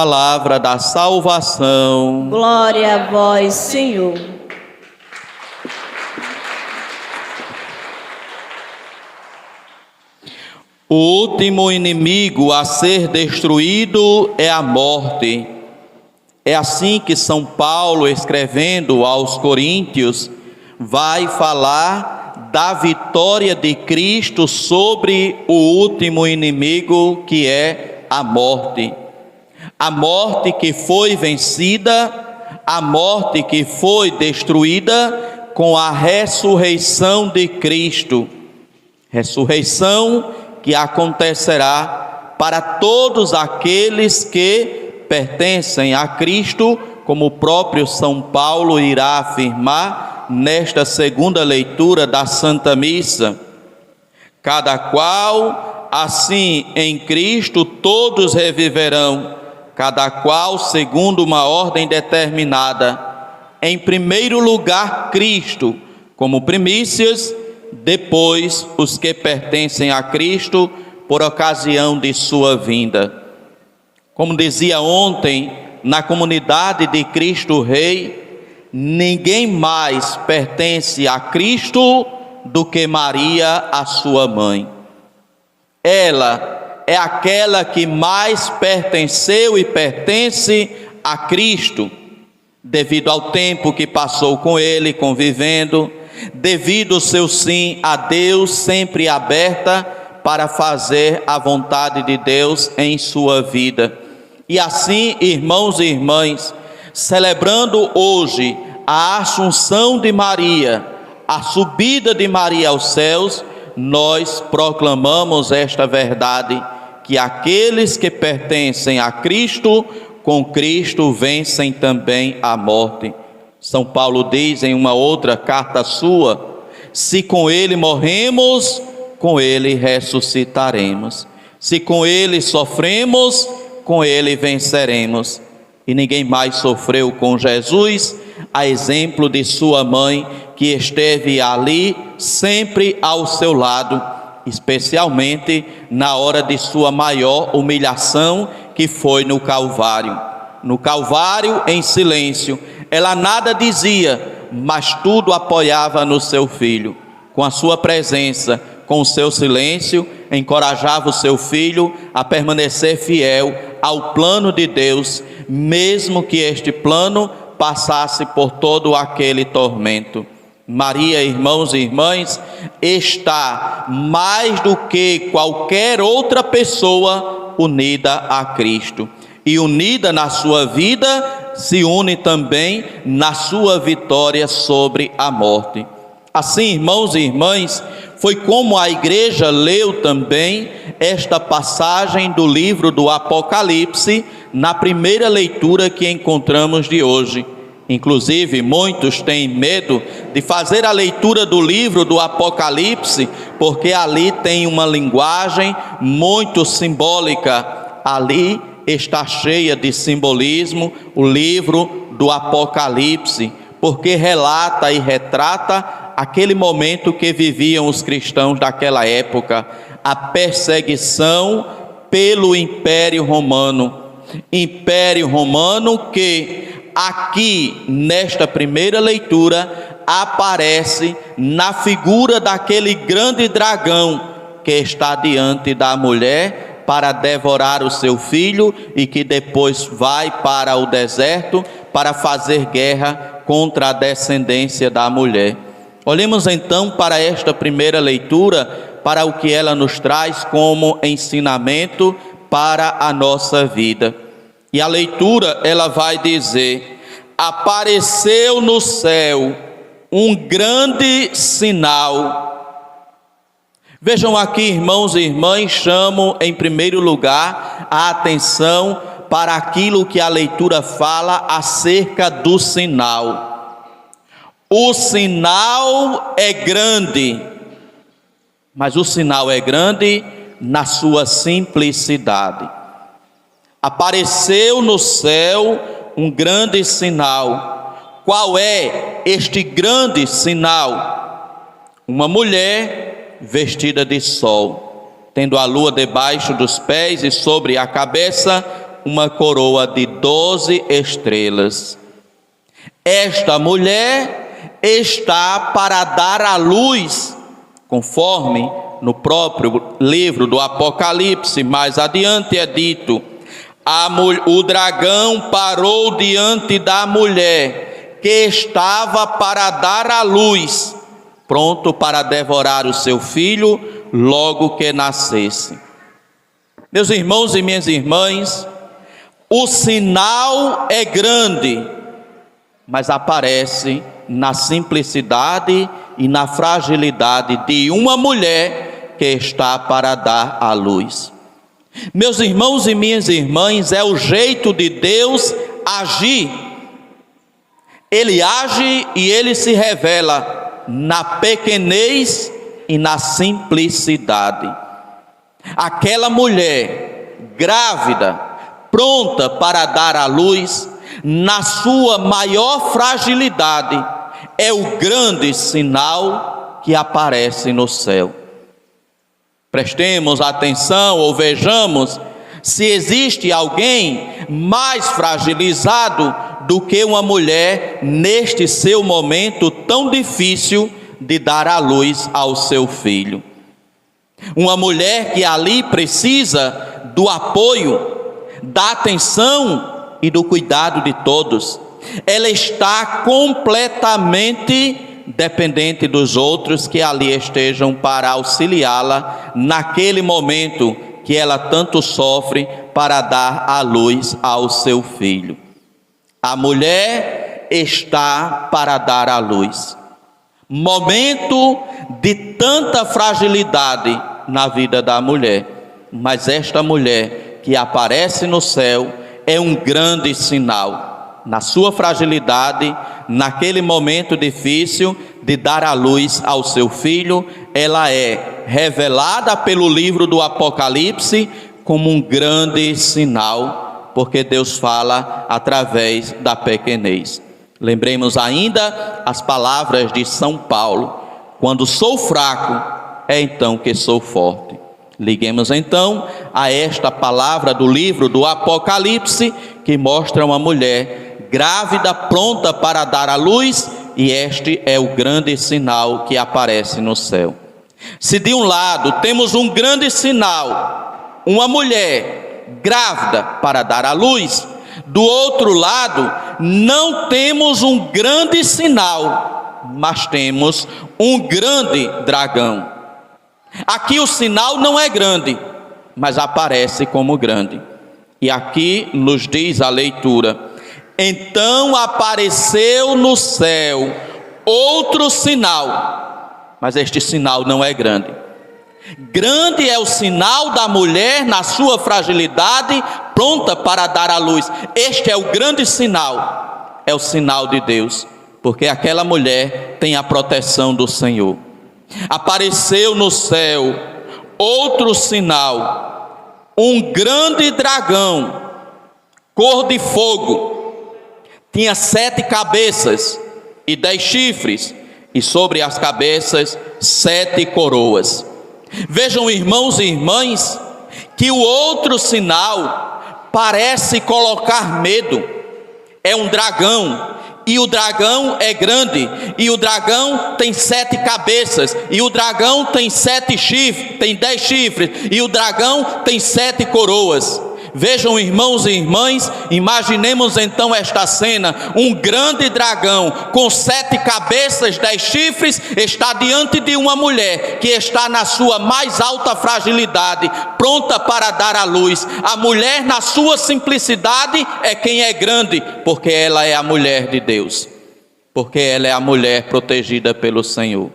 Palavra da salvação. Glória a vós, Senhor. O último inimigo a ser destruído é a morte. É assim que São Paulo, escrevendo aos Coríntios, vai falar da vitória de Cristo sobre o último inimigo, que é a morte. A morte que foi vencida, a morte que foi destruída com a ressurreição de Cristo. Ressurreição que acontecerá para todos aqueles que pertencem a Cristo, como o próprio São Paulo irá afirmar nesta segunda leitura da Santa Missa. Cada qual, assim em Cristo, todos reviverão, cada qual segundo uma ordem determinada. Em primeiro lugar, Cristo, como primícias, depois os que pertencem a Cristo por ocasião de sua vinda. Como dizia ontem, na comunidade de Cristo Rei, ninguém mais pertence a Cristo do que Maria, a sua mãe. Ela é aquela que mais pertenceu e pertence a Cristo, devido ao tempo que passou com Ele, convivendo, devido ao seu sim a Deus, sempre aberta para fazer a vontade de Deus em sua vida. E assim, irmãos e irmãs, celebrando hoje a Assunção de Maria, a subida de Maria aos céus, nós proclamamos esta verdade, que aqueles que pertencem a Cristo, com Cristo vencem também a morte. São Paulo diz em uma outra carta sua: se com Ele morremos, com Ele ressuscitaremos. Se com Ele sofremos, com Ele venceremos. E ninguém mais sofreu com Jesus, a exemplo de sua mãe, que esteve ali sempre ao seu lado, especialmente na hora de sua maior humilhação, que foi no Calvário. No Calvário, em silêncio, ela nada dizia, mas tudo apoiava no seu filho. Com a sua presença, com o seu silêncio, encorajava o seu filho a permanecer fiel ao plano de Deus, mesmo que este plano passasse por todo aquele tormento. Maria, irmãos e irmãs, está mais do que qualquer outra pessoa unida a Cristo. E unida na sua vida, se une também na sua vitória sobre a morte. Assim, irmãos e irmãs, foi como a igreja leu também esta passagem do livro do Apocalipse, na primeira leitura que encontramos de hoje. Inclusive, muitos têm medo de fazer a leitura do livro do Apocalipse, porque ali tem uma linguagem muito simbólica. Ali está cheia de simbolismo o livro do Apocalipse, porque relata e retrata aquele momento que viviam os cristãos daquela época, a perseguição pelo Império Romano. Império Romano que aqui nesta primeira leitura aparece na figura daquele grande dragão que está diante da mulher para devorar o seu filho e que depois vai para o deserto para fazer guerra contra a descendência da mulher. Olhemos então para esta primeira leitura, para o que ela nos traz como ensinamento para a nossa vida. E a leitura, ela vai dizer: apareceu no céu um grande sinal. Vejam aqui, irmãos e irmãs, chamo em primeiro lugar a atenção para aquilo que a leitura fala acerca do sinal. O sinal é grande, mas o sinal é grande na sua simplicidade. Apareceu no céu um grande sinal. Qual é este grande sinal? Uma mulher vestida de sol, tendo a lua debaixo dos pés e sobre a cabeça uma coroa de 12 estrelas. Esta mulher está para dar à luz, conforme no próprio livro do Apocalipse, mais adiante é dito: o dragão parou diante da mulher que estava para dar à luz, pronto para devorar o seu filho logo que nascesse. Meus irmãos e minhas irmãs, o sinal é grande, mas aparece na simplicidade e na fragilidade de uma mulher que está para dar à luz. Meus irmãos e minhas irmãs, é o jeito de Deus agir. Ele age e ele se revela na pequenez e na simplicidade. Aquela mulher grávida, pronta para dar à luz, na sua maior fragilidade, é o grande sinal que aparece no céu. Prestemos atenção ou vejamos se existe alguém mais fragilizado do que uma mulher neste seu momento tão difícil de dar à luz ao seu filho. Uma mulher que ali precisa do apoio, da atenção e do cuidado de todos. Ela está completamente dependente dos outros que ali estejam para auxiliá-la naquele momento que ela tanto sofre para dar à luz ao seu filho. A mulher está para dar à luz. Momento de tanta fragilidade na vida da mulher, mas esta mulher que aparece no céu é um grande sinal. Na sua fragilidade, naquele momento difícil de dar à luz ao seu filho, ela é revelada pelo livro do Apocalipse como um grande sinal, porque Deus fala através da pequenez. Lembremos ainda as palavras de São Paulo: quando sou fraco, é então que sou forte. Liguemos então a esta palavra do livro do Apocalipse, que mostra uma mulher grávida, pronta para dar à luz, e este é o grande sinal que aparece no céu. Se de um lado temos um grande sinal, uma mulher grávida para dar à luz, do outro lado não temos um grande sinal, mas temos um grande dragão. Aqui o sinal não é grande, mas aparece como grande. E aqui nos diz a leitura: então apareceu no céu outro sinal, mas este sinal não é grande. Grande é o sinal da mulher na sua fragilidade, pronta para dar à luz. Este é o grande sinal, é o sinal de Deus, porque aquela mulher tem a proteção do Senhor. Apareceu no céu outro sinal, um grande dragão, cor de fogo, tinha 7 cabeças e 10 chifres, e sobre as cabeças 7 coroas. Vejam, irmãos e irmãs, que o outro sinal parece colocar medo. É um dragão, e o dragão é grande, e o dragão tem 7 cabeças, e o dragão tem 7 chifres, tem 10 chifres, e o dragão tem 7 coroas. Vejam, irmãos e irmãs, imaginemos então esta cena: um grande dragão com 7 cabeças, 10 chifres, está diante de uma mulher que está na sua mais alta fragilidade, pronta para dar à luz. A mulher, na sua simplicidade, é quem é grande, porque ela é a mulher de Deus, porque ela é a mulher protegida pelo Senhor.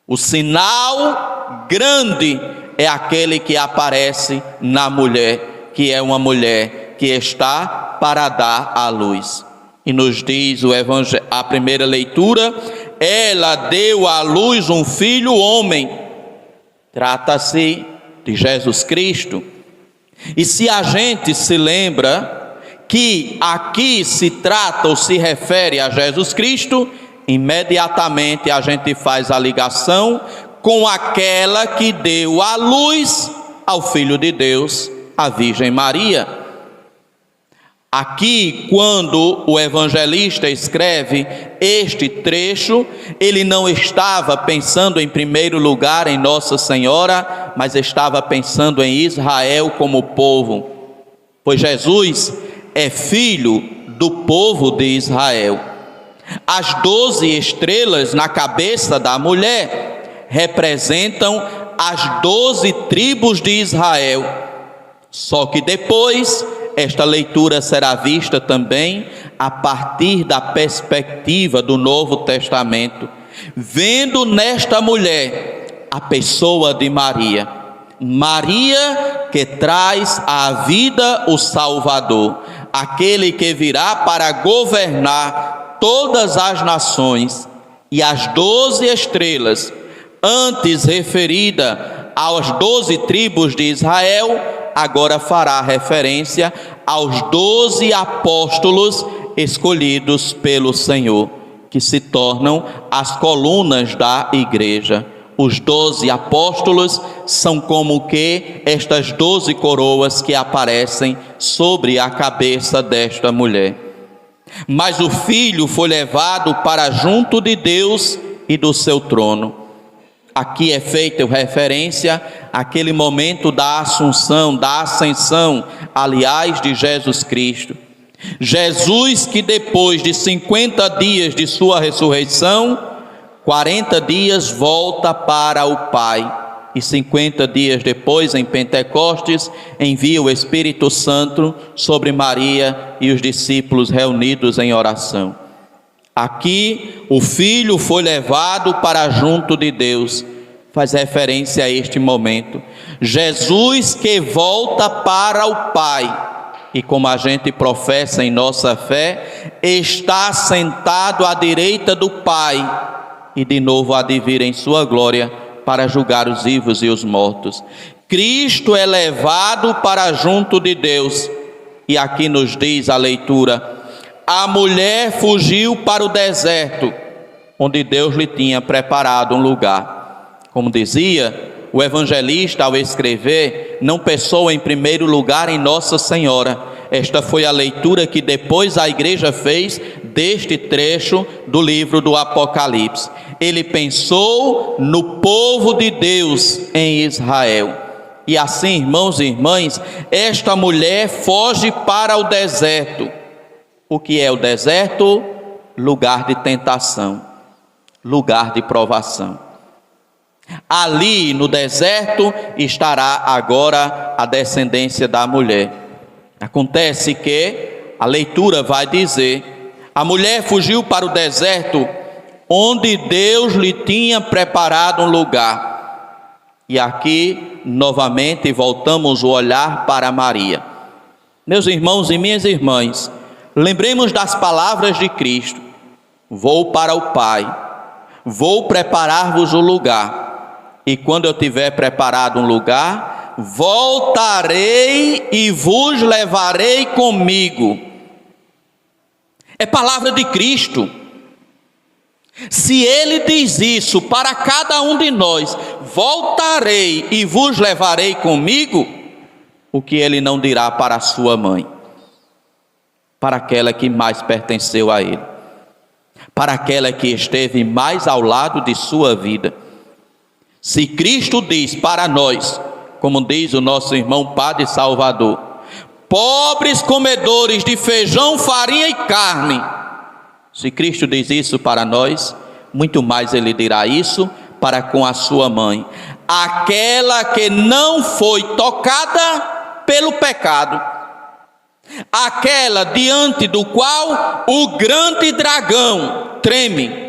O sinal grande é aquele que aparece na mulher, que é uma mulher que está para dar à luz. E nos diz o Evangelho, a primeira leitura: ela deu à luz um filho homem. Trata-se de Jesus Cristo. E se a gente se lembra que aqui se trata ou se refere a Jesus Cristo, imediatamente a gente faz a ligação com aquela que deu a luz ao Filho de Deus, a Virgem Maria. Aqui, quando o evangelista escreve este trecho, ele não estava pensando em primeiro lugar em Nossa Senhora, mas estava pensando em Israel como povo, pois Jesus é filho do povo de Israel. As 12 estrelas na cabeça da mulher representam as 12 tribos de Israel. Só que depois, esta leitura será vista também a partir da perspectiva do Novo Testamento, vendo nesta mulher a pessoa de Maria. Maria que traz à vida o Salvador, aquele que virá para governar todas as nações. E as 12 estrelas, antes referida às 12 tribos de Israel, agora fará referência aos 12 apóstolos escolhidos pelo Senhor, que se tornam as colunas da igreja. Os 12 apóstolos são como que estas 12 coroas que aparecem sobre a cabeça desta mulher. Mas o Filho foi levado para junto de Deus e do seu trono. Aqui é feita referência àquele momento da assunção, da ascensão, aliás, de Jesus Cristo. Jesus que depois de 50 dias de sua ressurreição, 40 dias volta para o Pai. E 50 dias depois, em Pentecostes, envia o Espírito Santo sobre Maria e os discípulos reunidos em oração. Aqui, o Filho foi levado para junto de Deus. Faz referência a este momento. Jesus que volta para o Pai. E como a gente professa em nossa fé, está sentado à direita do Pai. E de novo há de vir em sua glória para julgar os vivos e os mortos. Cristo é levado para junto de Deus. E aqui nos diz a leitura: a mulher fugiu para o deserto, onde Deus lhe tinha preparado um lugar. Como dizia o evangelista ao escrever, não pensou em primeiro lugar em Nossa Senhora. Esta foi a leitura que depois a igreja fez deste trecho do livro do Apocalipse. Ele pensou no povo de Deus em Israel. E assim, irmãos e irmãs, esta mulher foge para o deserto. O que é o deserto? Lugar de tentação, lugar de provação. Ali no deserto estará agora a descendência da mulher. Acontece que a leitura vai dizer: a mulher fugiu para o deserto, onde Deus lhe tinha preparado um lugar. E aqui novamente voltamos o olhar para Maria. Meus irmãos e minhas irmãs, lembremos das palavras de Cristo: vou para o Pai, vou preparar-vos o lugar. E quando eu tiver preparado um lugar, voltarei e vos levarei comigo. É palavra de Cristo. Se Ele diz isso para cada um de nós: voltarei e vos levarei comigo, o que Ele não dirá para a sua mãe, para aquela que mais pertenceu a Ele, para aquela que esteve mais ao lado de sua vida? Se Cristo diz para nós, como diz o nosso irmão Padre Salvador: pobres comedores de feijão, farinha e carne. Se Cristo diz isso para nós, muito mais Ele dirá isso para com a sua mãe, aquela que não foi tocada pelo pecado, aquela diante do qual o grande dragão treme,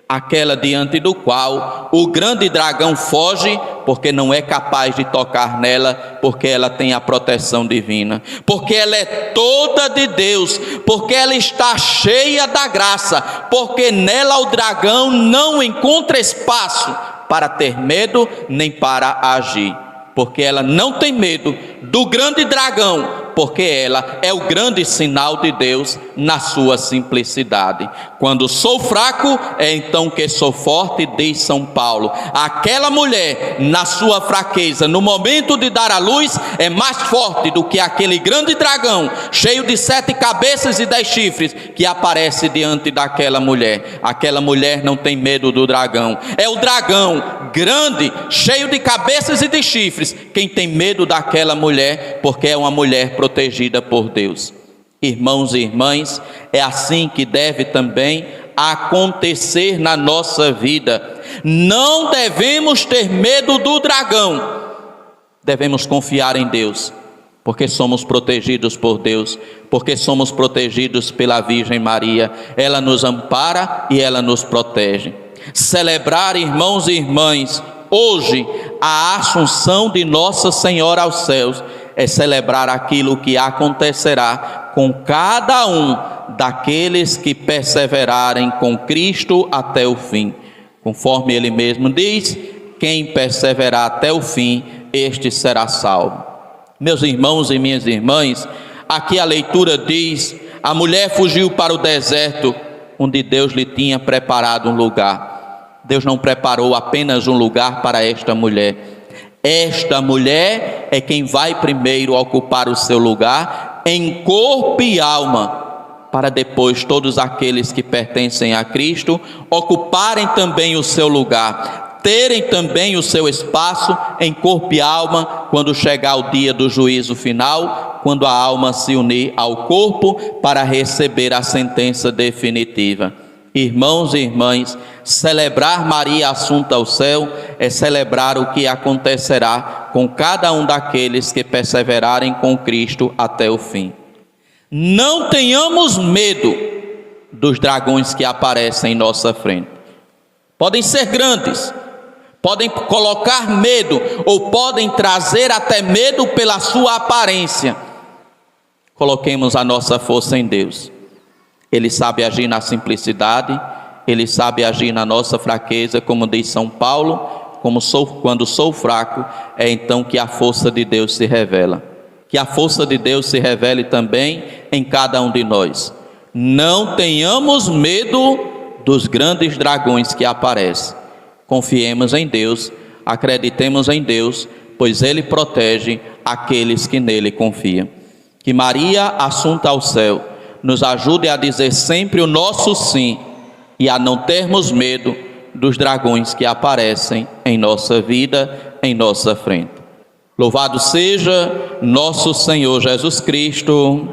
aquela diante do qual o grande dragão foge, porque não é capaz de tocar nela, porque ela tem a proteção divina, porque ela é toda de Deus, porque ela está cheia da graça, porque nela o dragão não encontra espaço para ter medo nem para agir, porque ela não tem medo do grande dragão, porque ela é o grande sinal de Deus na sua simplicidade. Quando sou fraco, é então que sou forte, diz São Paulo. Aquela mulher, na sua fraqueza, no momento de dar à luz, é mais forte do que aquele grande dragão, cheio de 7 cabeças e 10 chifres, que aparece diante daquela mulher. Aquela mulher não tem medo do dragão. É o dragão grande, cheio de cabeças e de chifres, quem tem medo daquela mulher, porque é uma mulher protegida por Deus. Irmãos e irmãs, é assim que deve também acontecer na nossa vida. Não devemos ter medo do dragão, devemos confiar em Deus, porque somos protegidos por Deus, porque somos protegidos pela Virgem Maria. Ela nos ampara e ela nos protege. Celebrar, irmãos e irmãs, hoje a Assunção de Nossa Senhora aos céus é celebrar aquilo que acontecerá com cada um daqueles que perseverarem com Cristo até o fim. Conforme ele mesmo diz, quem perseverar até o fim, este será salvo. Meus irmãos e minhas irmãs, aqui a leitura diz: a mulher fugiu para o deserto, onde Deus lhe tinha preparado um lugar. Deus não preparou apenas um lugar para esta mulher. Esta mulher é quem vai primeiro ocupar o seu lugar em corpo e alma, para depois todos aqueles que pertencem a Cristo ocuparem também o seu lugar, terem também o seu espaço em corpo e alma, quando chegar o dia do juízo final, quando a alma se unir ao corpo para receber a sentença definitiva. Irmãos e irmãs, celebrar Maria assunta ao céu é celebrar o que acontecerá com cada um daqueles que perseverarem com Cristo até o fim. Não tenhamos medo dos dragões que aparecem em nossa frente. Podem ser grandes, podem colocar medo ou podem trazer até medo pela sua aparência. Coloquemos a nossa força em Deus. Ele sabe agir na simplicidade, Ele sabe agir na nossa fraqueza, como diz São Paulo, quando sou fraco, é então que a força de Deus se revela. Que a força de Deus se revele também em cada um de nós. Não tenhamos medo dos grandes dragões que aparecem. Confiemos em Deus, acreditemos em Deus, pois Ele protege aqueles que nele confiam. Que Maria, assunta ao céu, nos ajude a dizer sempre o nosso sim e a não termos medo dos dragões que aparecem em nossa vida, em nossa frente. Louvado seja nosso Senhor Jesus Cristo.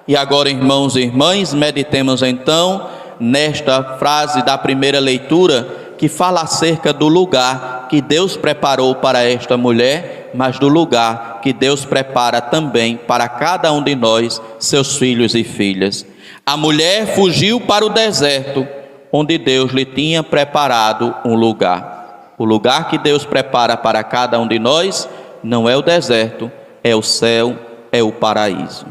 E agora, irmãos e irmãs, meditemos então nesta frase da primeira leitura, que fala acerca do lugar que Deus preparou para esta mulher, mas do lugar que Deus prepara também para cada um de nós, seus filhos e filhas. A mulher fugiu para o deserto, onde Deus lhe tinha preparado um lugar. O lugar que Deus prepara para cada um de nós não é o deserto, é o céu, é o paraíso.